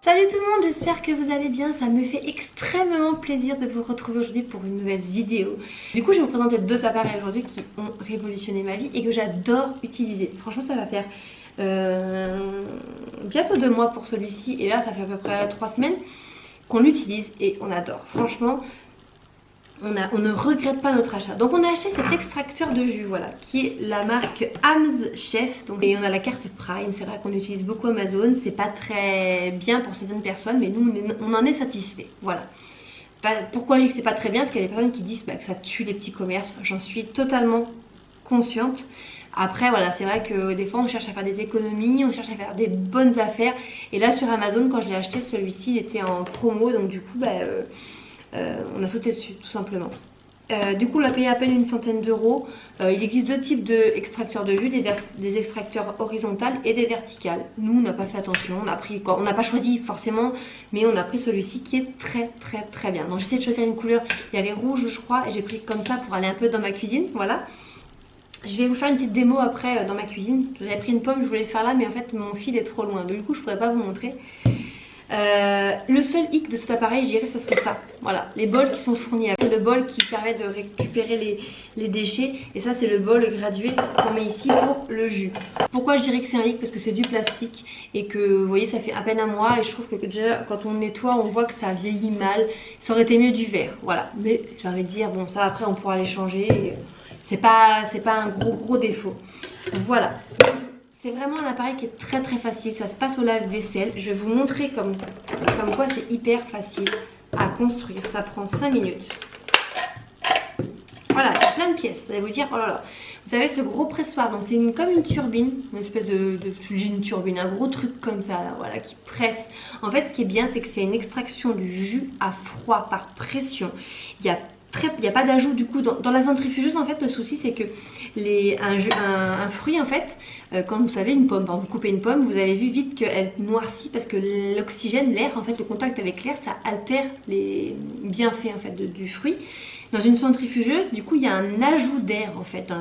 Salut tout le monde, j'espère que vous allez bien. Ça me fait extrêmement plaisir de vous retrouver aujourd'hui pour une nouvelle vidéo. Du coup je vais vous présenter deux appareils aujourd'hui qui ont révolutionné ma vie et que j'adore utiliser. Franchement ça va faire bientôt 2 mois pour celui-ci et là ça fait à peu près 3 semaines qu'on l'utilise et on adore. Franchement on ne regrette pas notre achat. Donc on a acheté cet extracteur de jus, voilà, qui est la marque Am's Chef. Donc, et on a la carte Prime, c'est vrai qu'on utilise beaucoup Amazon. C'est pas très bien pour certaines personnes, mais nous on en est satisfait. Voilà. Pourquoi je dis que c'est pas très bien? Parce qu'il y a des personnes qui disent que ça tue les petits commerces. J'en suis totalement consciente. Après voilà, c'est vrai que des fois on cherche à faire des économies, on cherche à faire des bonnes affaires. Et là sur Amazon, quand je l'ai acheté, celui-ci il était en promo, donc du coup on a sauté dessus tout simplement. Du coup on l'a payé à peine une centaine d'euros. Il existe deux types d'extracteurs de jus, des extracteurs horizontales et des verticales. Nous on n'a pas fait attention, on n'a pas choisi forcément, mais on a pris celui-ci qui est très bien. Donc j'essaie de choisir une couleur, il y avait rouge je crois, et j'ai pris comme ça pour aller un peu dans ma cuisine, voilà. Je vais vous faire une petite démo après dans ma cuisine. J'avais pris une pomme, je voulais le faire là, mais en fait mon fil est trop loin, du coup je pourrais pas vous montrer. Le seul hic de cet appareil, je dirais, ça serait ça. Voilà, les bols qui sont fournis. C'est le bol qui permet de récupérer les déchets. Et ça, c'est le bol gradué qu'on met ici pour le jus. Pourquoi je dirais que c'est un hic? Parce que c'est du plastique et que, vous voyez, ça fait à peine un mois. Et je trouve que déjà, quand on nettoie, on voit que ça vieillit mal. Ça aurait été mieux du verre. Voilà, mais j'ai envie de dire, bon, ça après, on pourra les changer. C'est pas un gros défaut. Voilà. C'est vraiment un appareil qui est très facile, ça se passe au lave-vaisselle. Je vais vous montrer comme quoi c'est hyper facile à construire. Ça prend 5 minutes. Voilà, il y a plein de pièces. Vous allez vous dire, oh là là. Vous avez ce gros pressoir, donc c'est comme une turbine, une espèce une turbine, un gros truc comme ça, là, voilà, qui presse. En fait, ce qui est bien, c'est que c'est une extraction du jus à froid par pression. Il n'y a pas d'ajout du coup dans la centrifugeuse. En fait le souci c'est que un fruit en fait, quand vous savez une pomme, quand vous coupez une pomme, vous avez vu vite qu'elle noircit parce que l'oxygène, l'air en fait, le contact avec l'air, ça altère les bienfaits en fait du fruit. Dans une centrifugeuse du coup il y a un ajout d'air en fait dans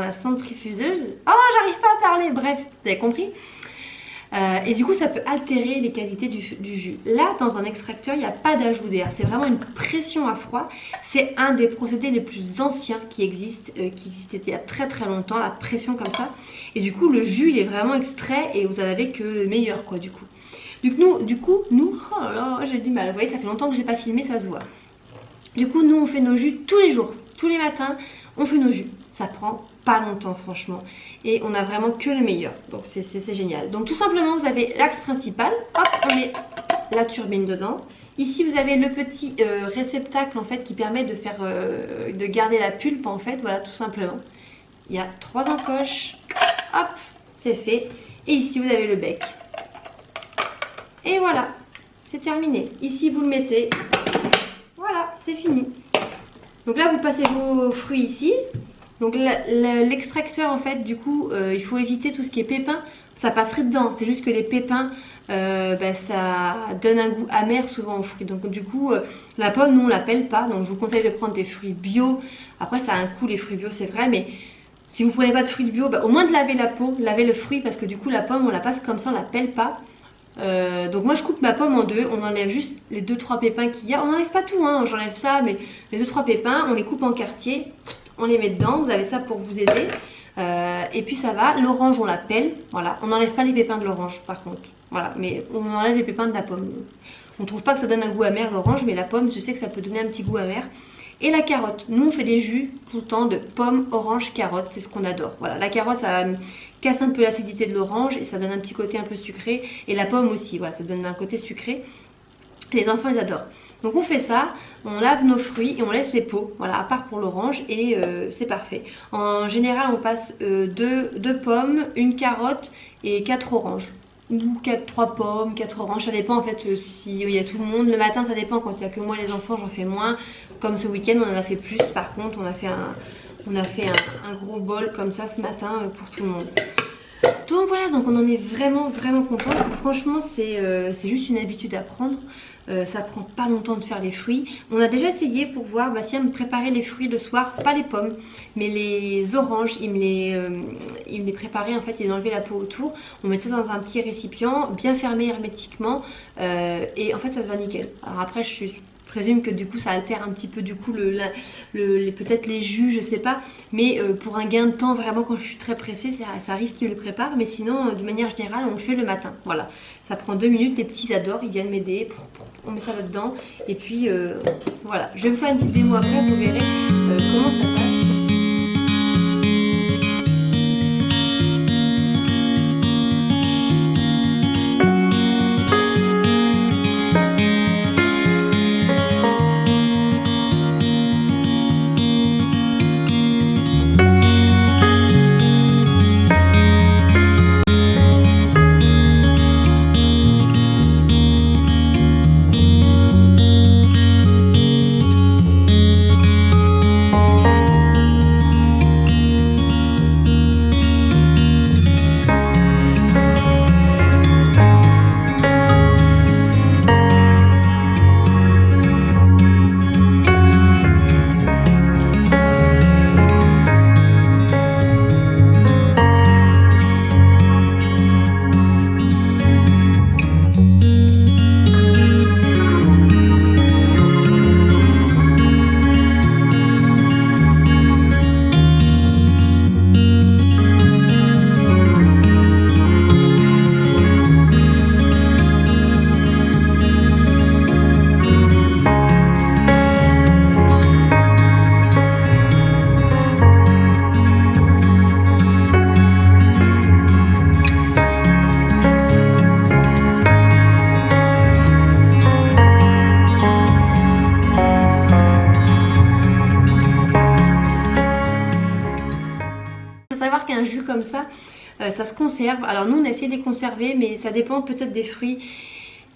la centrifugeuse. Oh j'arrive pas à parler, bref vous avez compris. Et du coup ça peut altérer les qualités du jus. Là dans un extracteur il n'y a pas d'ajout d'air, c'est vraiment une pression à froid. C'est un des procédés les plus anciens qui existent, qui existait il y a très longtemps, la pression comme ça. Et du coup le jus il est vraiment extrait et vous en avez que le meilleur quoi du coup. Du coup nous oh là là, j'ai du mal, vous voyez ça fait longtemps que j'ai pas filmé, ça se voit. Du coup nous on fait nos jus tous les jours, tous les matins on fait nos jus. Ça prend pas longtemps franchement et on a vraiment que le meilleur, donc c'est génial. Donc tout simplement vous avez l'axe principal, hop on met la turbine dedans. Ici vous avez le petit réceptacle en fait qui permet de garder la pulpe en fait, voilà tout simplement. Il y a 3 encoches, hop c'est fait. Et ici vous avez le bec et voilà c'est terminé. Ici vous le mettez, voilà c'est fini. Donc là vous passez vos fruits ici. Donc l'extracteur en fait du coup il faut éviter tout ce qui est pépins, ça passerait dedans, c'est juste que les pépins ça donne un goût amer souvent aux fruits. Donc du coup la pomme nous on la pèle pas, donc je vous conseille de prendre des fruits bio. Après ça a un coût les fruits bio c'est vrai, mais si vous prenez pas de fruits bio, au moins de laver la peau, laver le fruit, parce que du coup la pomme on la passe comme ça, on la pèle pas. Donc moi je coupe ma pomme en deux, on enlève juste les 2-3 pépins qu'il y a, on n'enlève pas tout hein, j'enlève ça, mais les 2-3 pépins on les coupe en quartier. On les met dedans, vous avez ça pour vous aider. Et puis ça va, l'orange on la pèle, voilà. On n'enlève pas les pépins de l'orange par contre, voilà. Mais on enlève les pépins de la pomme. On trouve pas que ça donne un goût amer l'orange, mais la pomme je sais que ça peut donner un petit goût amer. Et la carotte, nous on fait des jus tout le temps de pomme, orange, carotte, c'est ce qu'on adore. Voilà, la carotte ça casse un peu l'acidité de l'orange et ça donne un petit côté un peu sucré. Et la pomme aussi, voilà, ça donne un côté sucré. Les enfants ils adorent. Donc on fait ça, on lave nos fruits et on laisse les peaux, voilà, à part pour l'orange et c'est parfait. En général on passe 2 pommes, 1 carotte et 4 oranges. Ou 3 pommes, 4 oranges, ça dépend en fait s'il y a tout le monde. Le matin ça dépend, quand il n'y a que moi les enfants j'en fais moins. Comme ce week-end on en a fait plus, par contre on a fait un gros bol comme ça ce matin pour tout le monde. Donc voilà, donc on en est vraiment content. Franchement c'est juste une habitude à prendre. Ça prend pas longtemps de faire les fruits. On a déjà essayé pour voir si elle me préparait les fruits le soir, pas les pommes, mais les oranges, il me les préparait en fait, il enlevait la peau autour. On mettait dans un petit récipient, bien fermé hermétiquement, et en fait ça va nickel. Alors après je présume que du coup ça altère un petit peu du coup peut-être les jus, je sais pas, mais pour un gain de temps vraiment quand je suis très pressée, ça arrive qu'ils le préparent, mais sinon de manière générale on le fait le matin. Voilà, ça prend 2 minutes, les petits adorent, ils viennent m'aider, on met ça là-dedans et puis voilà, je vais vous faire une petite démo après, vous verrez comment ça passe. Un jus comme ça, ça se conserve. Alors nous on a essayé de les conserver, mais ça dépend peut-être des fruits.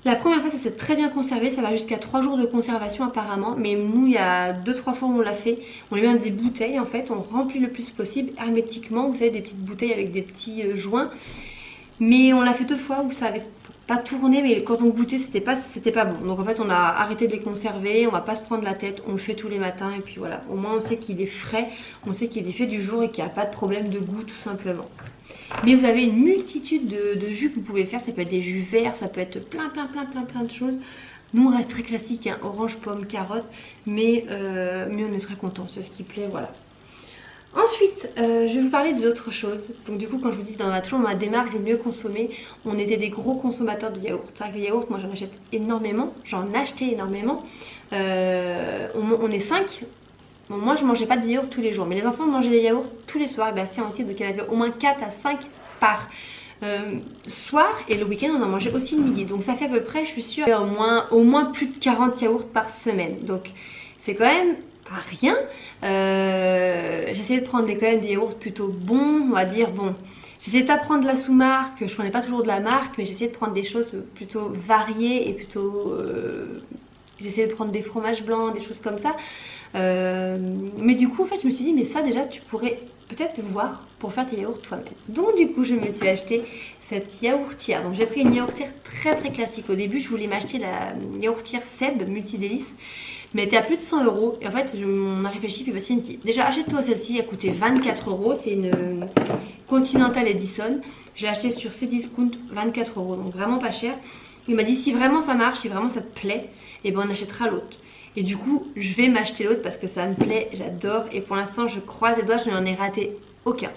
La première fois ça s'est très bien conservé, ça va jusqu'à 3 jours de conservation apparemment, mais nous il y a 2-3 fois où on l'a fait, on lui met des bouteilles en fait, on remplit le plus possible hermétiquement, vous savez, des petites bouteilles avec des petits joints, mais on l'a fait 2 fois où ça avait pas tourné, mais quand on goûtait c'était pas bon. Donc en fait on a arrêté de les conserver, on va pas se prendre la tête, on le fait tous les matins et puis voilà, au moins on sait qu'il est frais, on sait qu'il est fait du jour et qu'il n'y a pas de problème de goût tout simplement. Mais vous avez une multitude de jus que vous pouvez faire, ça peut être des jus verts, ça peut être plein de choses. Nous on reste très classique, hein, orange, pomme, carotte, mais on est très content, c'est ce qui plaît, voilà. Ensuite, je vais vous parler d'autre chose. Donc du coup, quand je vous dis toujours dans ma démarche de mieux consommer, on était des gros consommateurs de yaourt. C'est vrai que les yaourts, moi j'en achète énormément, j'en achetais énormément. On est 5. Bon, moi je mangeais pas de yaourt tous les jours, mais les enfants mangeaient des yaourts tous les soirs. Et Bastien aussi, donc il y en avait au moins 4 à 5 par soir, et le week-end on en mangeait aussi le midi. Donc ça fait à peu près, je suis sûre, au moins plus de 40 yaourts par semaine. Donc c'est quand même pas rien. J'essayais de prendre quand même des yaourts plutôt bons, on va dire. Bon, j'essayais d'apprendre la sous-marque, je prenais pas toujours de la marque, mais j'essayais de prendre des choses plutôt variées et plutôt j'essayais de prendre des fromages blancs, des choses comme ça. Mais du coup en fait je me suis dit, mais ça déjà tu pourrais peut-être voir pour faire tes yaourts toi-même. Donc du coup je me suis acheté cette yaourtière. Donc j'ai pris une yaourtière très classique. Au début je voulais m'acheter la yaourtière Seb Multidélice, mais elle était à plus de 100 €. Et en fait on a réfléchi, puis Bastien me dit déjà achète-toi celle-ci, elle coûtait 24 €. C'est une Continental Edison. J'ai acheté sur Cdiscount 24 €, donc vraiment pas cher. Il m'a dit si vraiment ça marche, si vraiment ça te plaît, et ben on achètera l'autre. Et du coup je vais m'acheter l'autre parce que ça me plaît, j'adore. Et pour l'instant je croise les doigts, je n'en ai raté aucun.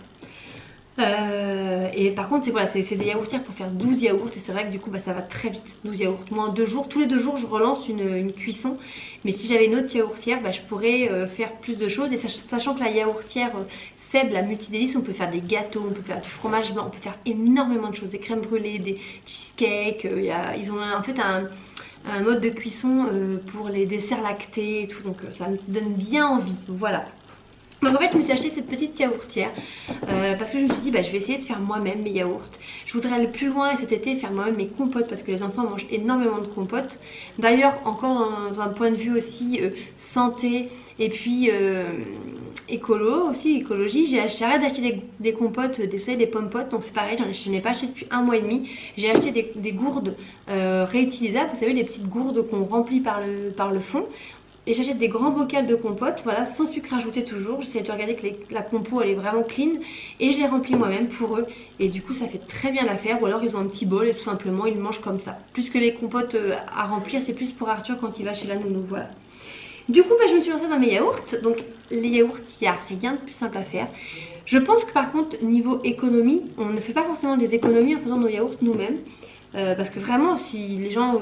Et par contre c'est des yaourtières pour faire 12 yaourts. Et c'est vrai que du coup ça va très vite, 12 yaourts. Moi en 2 jours, tous les 2 jours je relance une cuisson. Mais si j'avais une autre yaourtière, je pourrais faire plus de choses. Et sachant que la yaourtière Seb, la Multidélice, on peut faire des gâteaux, on peut faire du fromage blanc, on peut faire énormément de choses. Des crèmes brûlées, des cheesecakes. Ils ont en fait un mode de cuisson pour les desserts lactés et tout. Donc ça me donne bien envie, voilà. Donc en fait je me suis acheté cette petite yaourtière parce que je me suis dit je vais essayer de faire moi-même mes yaourts. Je voudrais aller plus loin et cet été faire moi-même mes compotes parce que les enfants mangent énormément de compotes. D'ailleurs encore dans un point de vue aussi santé et puis écolo aussi, écologie. J'arrête d'acheter des compotes, vous savez, des pommes potes, donc c'est pareil, je n'ai pas acheté depuis 1 mois et demi. J'ai acheté des gourdes réutilisables, vous savez, les petites gourdes qu'on remplit par le fond. Et j'achète des grands bocals de compote, voilà, sans sucre ajouté toujours. J'essaie de regarder que la compo elle est vraiment clean. Et je les remplis moi-même pour eux. Et du coup ça fait très bien l'affaire. Ou alors ils ont un petit bol et tout simplement ils le mangent comme ça. Plus que les compotes à remplir, c'est plus pour Arthur quand il va chez la nounou, voilà. Du coup je me suis lancée dans mes yaourts. Donc les yaourts, il n'y a rien de plus simple à faire. Je pense que par contre niveau économie, on ne fait pas forcément des économies en faisant nos yaourts nous-mêmes. Parce que vraiment, si les gens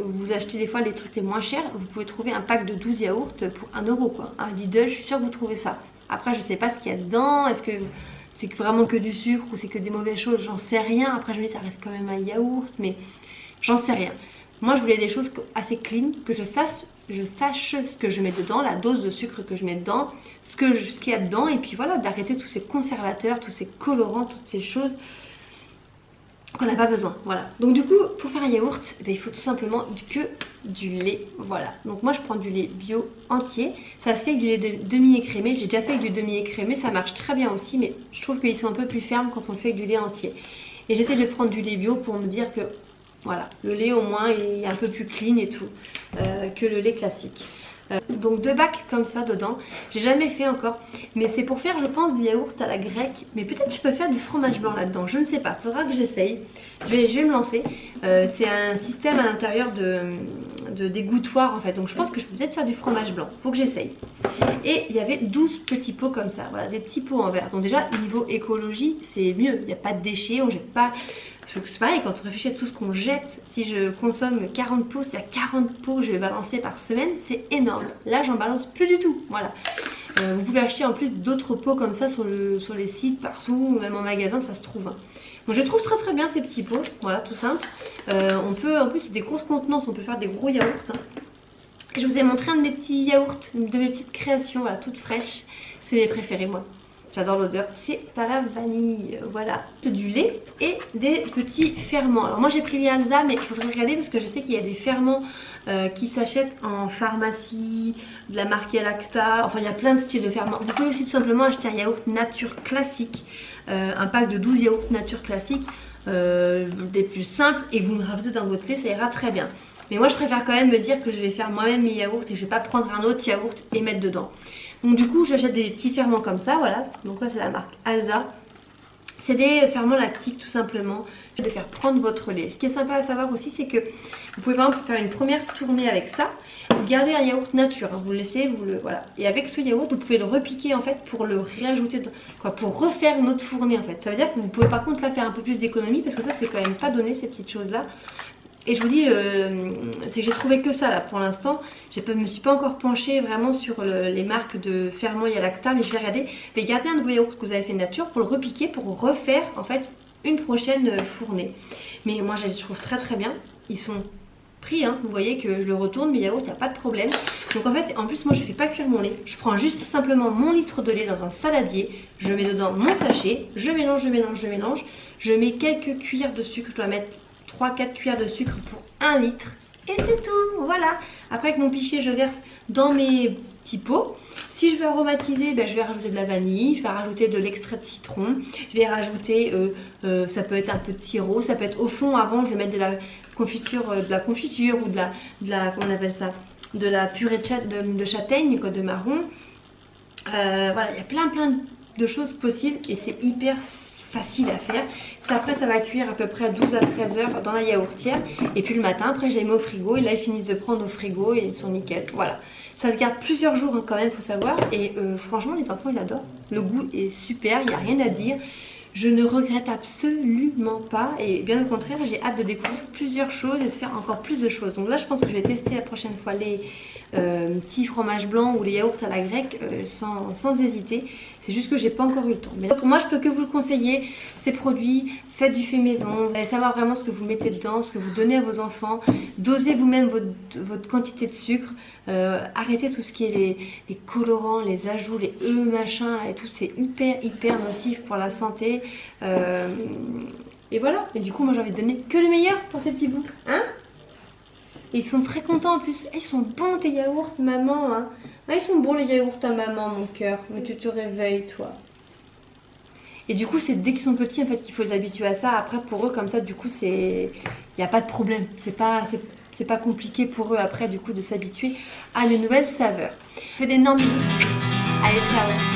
vous achetez des fois les trucs les moins chers, vous pouvez trouver un pack de 12 yaourts pour 1 euro quoi. Un Lidl, je suis sûre que vous trouvez ça. Après, je sais pas ce qu'il y a dedans, est-ce que c'est vraiment que du sucre ou c'est que des mauvaises choses, j'en sais rien. Après, je me dis, ça reste quand même un yaourt, mais j'en sais rien. Moi, je voulais des choses assez clean, que je sache ce que je mets dedans, la dose de sucre que je mets dedans, ce qu'il y a dedans, et puis voilà, d'arrêter tous ces conservateurs, tous ces colorants, toutes ces choses qu'on n'a pas besoin, voilà. Donc du coup pour faire un yaourt, il faut tout simplement que du lait, voilà. Donc moi je prends du lait bio entier, ça se fait avec du lait demi-écrémé. J'ai déjà fait avec du demi-écrémé, ça marche très bien aussi, mais je trouve qu'ils sont un peu plus fermes quand on le fait avec du lait entier. Et j'essaie de prendre du lait bio pour me dire que voilà, le lait au moins il est un peu plus clean et tout que le lait classique. Donc 2 bacs comme ça dedans, j'ai jamais fait encore, mais c'est pour faire je pense des yaourts à la grecque, mais peut-être je peux faire du fromage blanc là-dedans, je ne sais pas, faudra que j'essaye, je vais me lancer. C'est un système à l'intérieur de dégouttoir en fait, donc je pense que je peux peut-être faire du fromage blanc, faut que j'essaye. Et il y avait 12 petits pots comme ça, voilà, des petits pots en verre, donc déjà niveau écologie c'est mieux, il n'y a pas de déchets, on jette pas. Parce que c'est pareil, quand on réfléchit à tout ce qu'on jette, si je consomme 40 pots, c'est-à-dire 40 pots que je vais balancer par semaine, c'est énorme. Là, j'en balance plus du tout, voilà. Vous pouvez acheter en plus d'autres pots comme ça sur les sites, partout, même en magasin, ça se trouve. Donc je trouve très très bien ces petits pots, voilà, tout simple. On peut, en plus, c'est des grosses contenances, on peut faire des gros yaourts. Hein. Je vous ai montré un de mes petits yaourts, de mes petites créations, voilà, toutes fraîches. C'est mes préférés, moi. J'adore l'odeur, c'est à la vanille, voilà. Du lait et des petits ferments. Alors moi j'ai pris les Alza, mais je voudrais regarder parce que je sais qu'il y a des ferments qui s'achètent en pharmacie, de la marque Lacta, enfin il y a plein de styles de ferments. Vous pouvez aussi tout simplement acheter un yaourt nature classique, un pack de 12 yaourts nature classique, des plus simples, et vous le rajoutez dans votre lait, ça ira très bien. Mais moi je préfère quand même me dire que je vais faire moi-même mes yaourts et je vais pas prendre un autre yaourt et mettre dedans. Donc du coup j'achète des petits ferments comme ça, voilà. Donc là c'est la marque Alza. C'est des ferments lactiques tout simplement. Je vais faire prendre votre lait. Ce qui est sympa à savoir aussi, c'est que vous pouvez par exemple faire une première tournée avec ça. Vous gardez un yaourt nature, hein, vous le laissez, voilà. Et avec ce yaourt, vous pouvez le repiquer en fait pour le réajouter, pour refaire une autre fournée en fait. Ça veut dire que vous pouvez par contre là faire un peu plus d'économie parce que ça c'est quand même pas donné ces petites choses là. Et je vous dis, c'est que j'ai trouvé que ça là pour l'instant. Je me suis pas encore penchée vraiment sur les marques de ferments Lacta, mais je vais regarder. Je vais garder un de vos yaourts que vous avez fait nature pour le repiquer, pour refaire en fait une prochaine fournée. Mais moi je les trouve très très bien. Ils sont pris, hein. Vous voyez que je le retourne, mes yaourts, il n'y a pas de problème. Donc en fait, en plus moi je fais pas cuire mon lait. Je prends juste tout simplement mon litre de lait dans un saladier. Je mets dedans mon sachet, je mélange, je mélange, je mélange. Je mets quelques cuillères de sucre, je dois mettre 3-4 cuillères de sucre pour 1 litre et c'est tout, voilà. Après avec mon pichet je verse dans mes petits pots. Si je veux aromatiser, je vais rajouter de la vanille, je vais rajouter de l'extrait de citron, je vais rajouter, ça peut être un peu de sirop, ça peut être au fond avant je vais mettre de la confiture ou de la comment on appelle ça, de la purée de châtaigne, quoi, de marron. Voilà, il y a plein de choses possibles et c'est hyper facile à faire. Après ça va cuire à peu près 12 à 13 heures dans la yaourtière. Et puis le matin après je les mets au frigo. Et là ils finissent de prendre au frigo et ils sont nickel. Voilà. Ça se garde plusieurs jours hein, quand même, faut savoir. Et franchement les enfants ils adorent. Le goût est super, il n'y a rien à dire. Je ne regrette absolument pas. Et bien au contraire j'ai hâte de découvrir plusieurs choses et de faire encore plus de choses. Donc là je pense que je vais tester la prochaine fois les petits fromages blancs ou les yaourts à la grecque sans hésiter. C'est juste que j'ai pas encore eu le temps. Mais donc moi je peux que vous le conseiller, ces produits, faites du fait maison, vous allez savoir vraiment ce que vous mettez dedans, ce que vous donnez à vos enfants, dosez vous-même votre quantité de sucre, arrêtez tout ce qui est les colorants, les ajouts, les machins là, et tout, c'est hyper nocif pour la santé. Et voilà, et du coup moi j'ai envie de donner que le meilleur pour ces petits bouts, hein. Et ils sont très contents en plus. Ils sont bons tes yaourts, maman. Hein. Ah, ils sont bons les yaourts à maman, mon cœur. Mais tu te réveilles, toi. Et du coup, c'est dès qu'ils sont petits en fait qu'il faut les habituer à ça. Après, pour eux, comme ça, du coup, il n'y a pas de problème. C'est pas compliqué pour eux après, du coup, de s'habituer à de nouvelles saveurs. Je fais d'énormes bisous. Allez, ciao.